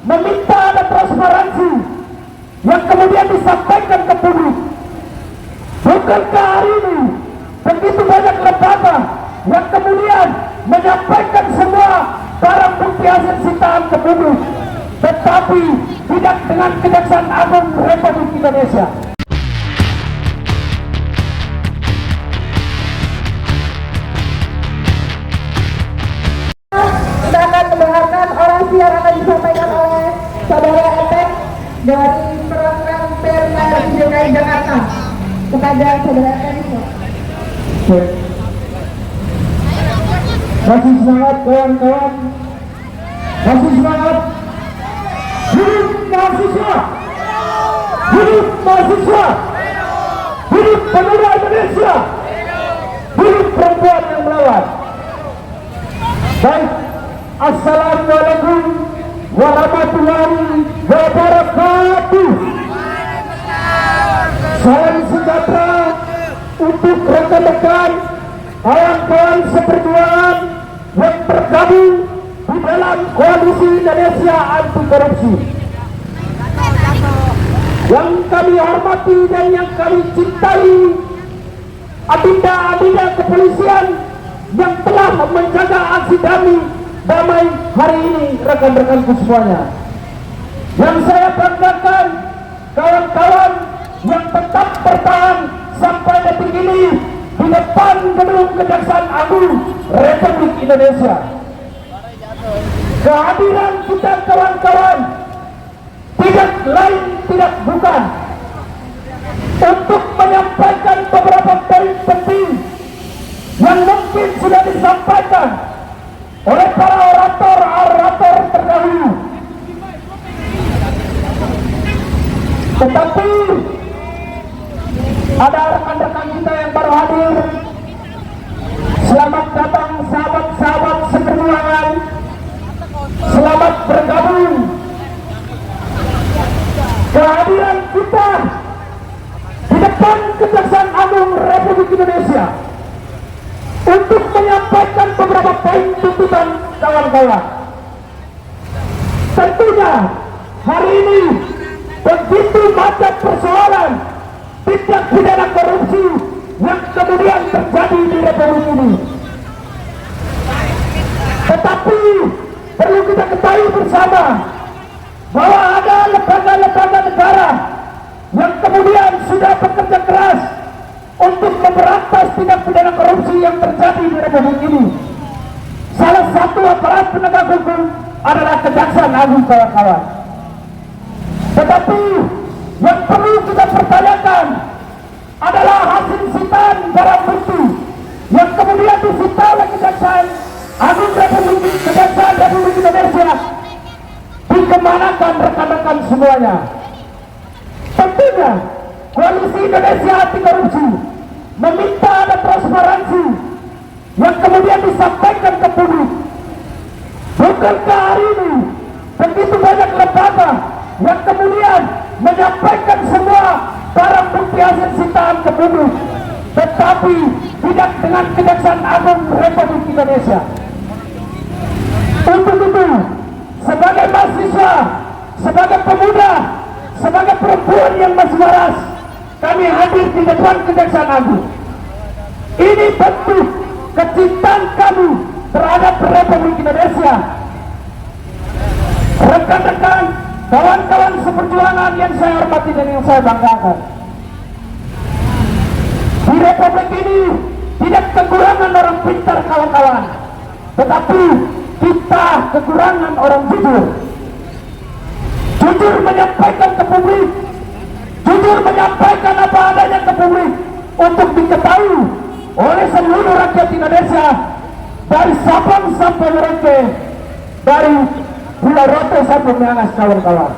meminta ada transparansi yang kemudian disampaikan ke publik. Bukankah hari ini begitu banyak lembaga yang kemudian menyampaikan semua barang bukti hasil sitaan ke publik, tetapi tidak dengan Kejaksaan Agung Republik Indonesia? Kita akan mendengarkan orasi yang akan disampaikan oleh Saudara Epek dari Perwakilan Perda DKI Jakarta. Kepada Saudara Epek. Masih semangat kawan-kawan, masih semangat. Hidup mahasiswa, hidup mahasiswa, hidup pemuda Indonesia, hidup perempuan yang melawan. Baik, assalamualaikum warahmatullahi wabarakatuh. Salam sejahtera untuk rekan-rekan, kawan-kawan seperjuangan yang tergabung di dalam Koalisi Indonesia Anti Korupsi. Yang kami hormati dan yang kami cintai, adinda-adinda kepolisian yang telah menjaga aksi damai hari ini, rekan-rekanku semuanya. Yang saya banggakan, kawan-kawan yang tetap bertahan sampai detik ini di depan gedung Kejaksaan Agung Republik Indonesia. Kehadiran kita kawan-kawan tidak lain tidak bukan untuk menyampaikan beberapa poin penting yang mungkin sudah disampaikan oleh para orator terdahulu. Tetapi ada rekan-rekan kita yang baru hadir. Selamat datang sahabat-sahabat seperjuangan. Selamat bergabung. Kehadiran kita di depan Kejaksaan Agung Republik Indonesia untuk menyampaikan beberapa poin tuntutan kawan-kawan. Tentunya hari ini begitu banyak persoalan tindak pidana korupsi yang kemudian terjadi di Republik ini. Tetapi perlu kita ketahui bersama bahwa ada lembaga-lembaga negara yang kemudian sudah bekerja keras untuk memberantas tindak pidana korupsi yang terjadi di Republik ini. Salah satu aparat penegak hukum adalah Kejaksaan Agung, kawan-kawan. Tetapi yang perlu kita pertanyakan adalah hasil sitaan barang bukti yang kemudian disita oleh Kejaksaan Agung Republik Indonesia. Dikemanakan rekan-rekan semuanya? Tentunya Koalisi Indonesia Anti Korupsi meminta ada transparansi yang kemudian disampaikan ke publik. Bukankah hari ini begitu banyak lembaga yang kemudian menyampaikan semua barang bukti hasil sitaan ke publik, tetapi tidak dengan Kejaksaan Agung Republik Indonesia? Untuk itu, sebagai mahasiswa, sebagai pemuda, sebagai perempuan yang masih waras, kami hadir di depan Kejaksaan Agung. Ini bentuk kecintaan kami terhadap Republik Indonesia. Rekan-rekan, kawan-kawan seperjuangan yang saya hormati dan yang saya banggakan, di Republik ini tidak kekurangan orang pintar kawan-kawan, tetapi kita kekurangan orang jujur. Jujur menyampaikan ke publik, jujur menyampaikan apa adanya ke publik untuk diketahui oleh seluruh rakyat Indonesia, dari Sabang sampai Merauke, dari Pulau Rote sampai Miangas, kawan-kawan.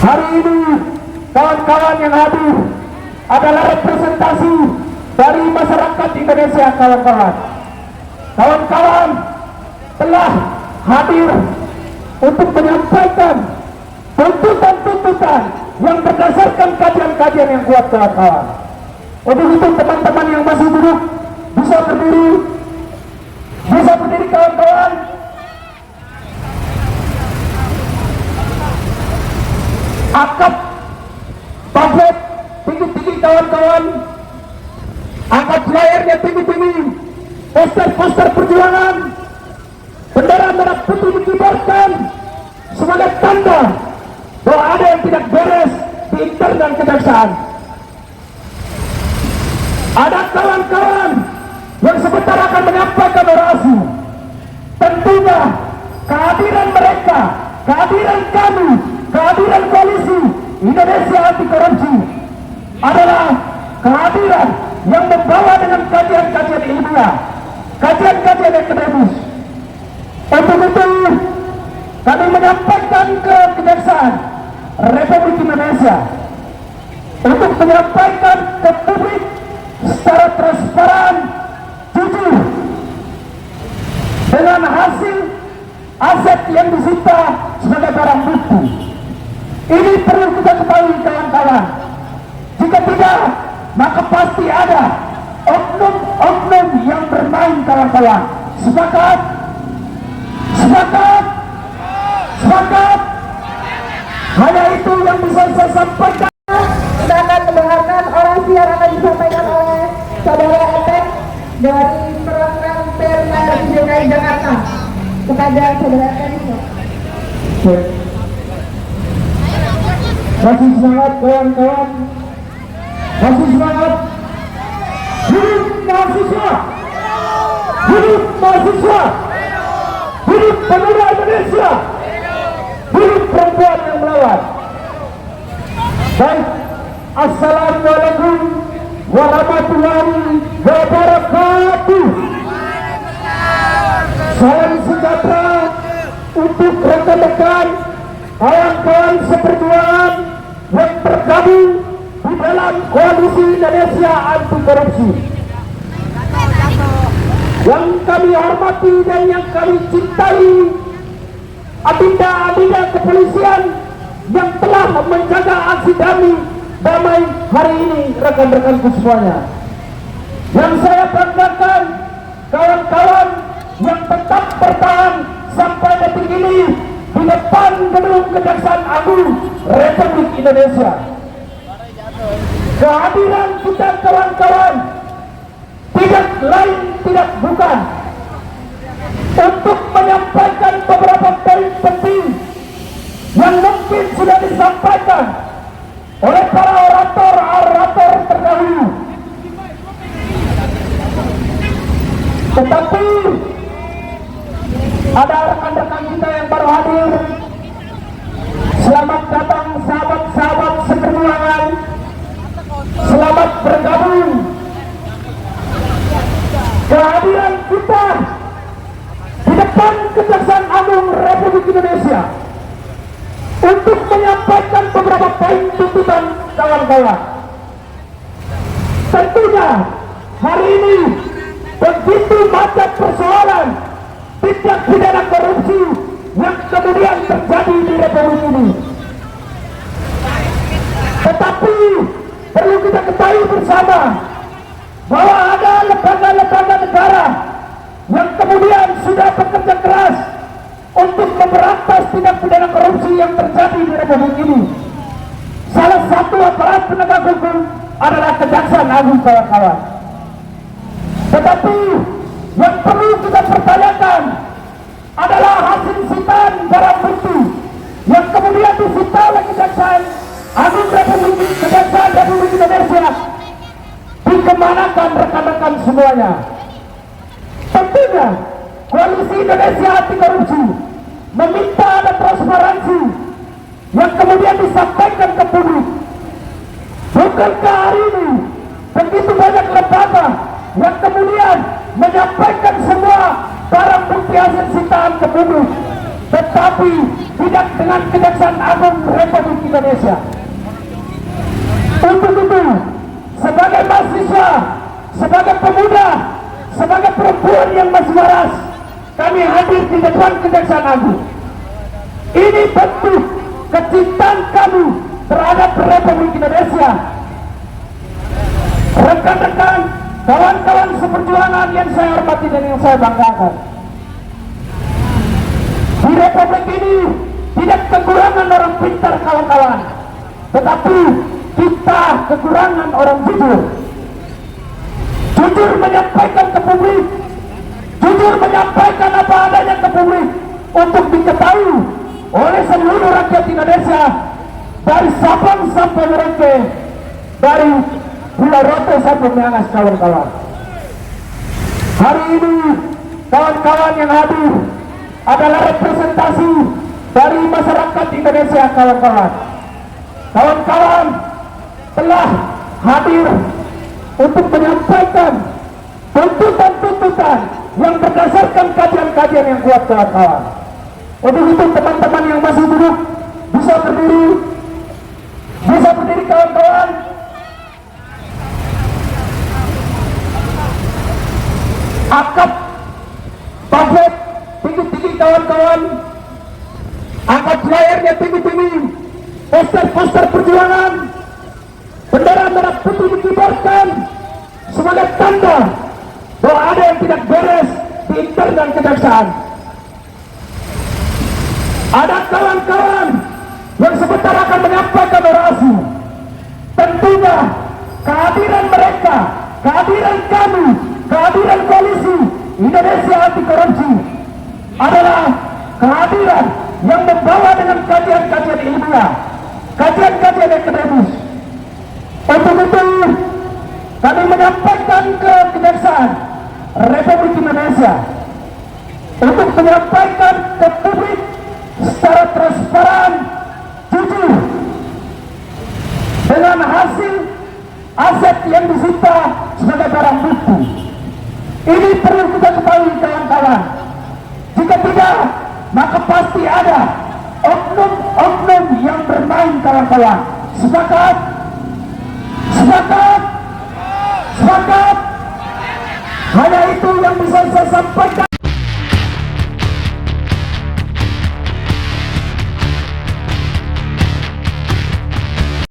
Hari ini kawan-kawan yang hadir adalah representasi dari masyarakat Indonesia, kawan-kawan. Kawan-kawan telah hadir untuk menyampaikan tuntutan-tuntutan yang berdasarkan kajian-kajian yang kuat, kawan-kawan. Untuk itu teman-teman yang masih duduk bisa berdiri kawan-kawan. Angkat pamflet tinggi-tinggi kawan-kawan, angkat layarnya tinggi-tinggi, poster-poster perjuangan, bendera merah putih dikibarkan sebagai tanda bahwa ada yang tidak beres di internal kejaksaan. Ada kawan-kawan yang sebentar akan menyampaikan orasi. Tentunya kehadiran mereka, kehadiran kami, kehadiran koalisi Indonesia Anti Korupsi adalah kehadiran yang membawa dengan kajian-kajian ilmiah, kajian-kajian akademis. Untuk itu kami menyampaikan ke Kejaksaan Republik Indonesia untuk menyampaikan ke publik secara transparan, jujur, dengan hasil aset yang disita sebagai barang bukti. Ini perlu kita ketahui kawan-kawan. Jika tidak, maka pasti ada oknum-oknum yang bermain kawan-kawan. Sepakat? Sepakat? Sepakat? Hanya itu yang bisa saya sampaikan. Kita akan mendengarkan orasi yang akan disampaikan oleh Saudara Epek dari Perwakilan Perda DKI Jakarta. Kepada Saudara Epek. Masih semangat kawan-kawan, masih semangat. Hidup mahasiswa, hidup mahasiswa, hidup pemuda Indonesia, hidup perempuan yang melawan. Baik, assalamualaikum warahmatullahi wabarakatuh. Salam sejahtera untuk rekan-rekan, kawan-kawan seperjuangan yang tergabung di dalam koalisi Indonesia Anti Korupsi. Yang kami hormati dan yang kami cintai, adinda-adinda kepolisian yang telah menjaga aksi damai hari ini, rekan-rekanku semuanya. Yang saya banggakan, kawan-kawan yang tetap bertahan sampai detik ini di depan gedung Kejaksaan Agung Republik Indonesia. Kehadiran kita kawan-kawan tidak lain tidak bukan untuk menyampaikan beberapa poin penting yang mungkin sudah disampaikan oleh para orator terdahulu. Tetapi ada rekan-rekan kita yang baru hadir. Selamat datang sahabat-sahabat seperjuangan. Selamat bergabung. Kehadiran kita di depan Kejaksaan Agung Republik Indonesia untuk menyampaikan beberapa poin tuntutan kawan-kawan. Tentunya hari ini begitu banyak persoalan tindak pidana korupsi yang kemudian terjadi di Republik ini. Tetapi perlu kita ketahui bersama bahwa ada lembaga-lembaga negara yang kemudian sudah bekerja keras untuk memberantas tindak pidana korupsi yang terjadi di Republik ini. Salah satu aparat penegak hukum adalah Kejaksaan Agung kawan-kawan. Tetapi yang perlu kita pertanyakan adalah hasil sitaan barang bukti yang kemudian disita oleh Kejaksaan Agung Republik Indonesia. Dikemanakan rekan-rekan semuanya? Tentunya Koalisi Indonesia Anti Korupsi meminta ada transparansi yang kemudian disampaikan ke publik. Bukankah hari ini begitu banyak lembaga yang kemudian menyampaikan semua barang bukti hasil sitaan ke publik, tetapi tidak dengan Kejaksaan Agung Republik Indonesia? Untuk itu, sebagai mahasiswa, sebagai pemuda, sebagai perempuan yang masih waras, kami hadir di depan Kejaksaan Agung. Ini bentuk kecintaan kami terhadap Republik Indonesia. Rekan-rekan, kawan-kawan seperjuangan yang saya hormati dan yang saya banggakan, di Republik ini tidak kekurangan orang pintar kawan-kawan. tetapi kita kekurangan orang jujur. Jujur menyampaikan ke publik, jujur menyampaikan apa adanya ke publik untuk diketahui oleh seluruh rakyat Indonesia, dari Sabang sampai Merauke, dari Pulau Rote sampai Miangas, kawan-kawan. Hari ini kawan-kawan yang hadir adalah representasi dari masyarakat Indonesia, kawan-kawan. Kawan-kawan telah hadir untuk menyampaikan tuntutan-tuntutan yang berdasarkan kajian-kajian yang kuat, kawan-kawan. Untuk itu teman-teman yang masih duduk bisa berdiri kawan-kawan. Angkat pamflet tinggi-tinggi, kawan-kawan. Angkat flyernya tinggi-tinggi. Poster-poster perjuangan, bendera merah putih dikibarkan sebagai tanda bahwa ada yang tidak beres di internal kejaksaan. Ada kawan-kawan yang sebentar akan menyampaikan orasi. Tentunya kehadiran mereka, kehadiran kami, kehadiran koalisi Indonesia Anti Korupsi adalah kehadiran yang membawa dengan kajian-kajian ilmiah, kajian-kajian akademis. Untuk itu kami menyampaikan ke Kejaksaan Republik Indonesia untuk menyampaikan ke publik secara transparan, jujur, dengan hasil aset yang disita sebagai barang bukti. Ini perlu kita ketahui, kawan-kawan. Jika tidak, maka pasti ada oknum-oknum yang bermain, kawan-kawan. Sepakat? Sepakat? Sepakat? Hanya itu yang bisa saya sampaikan.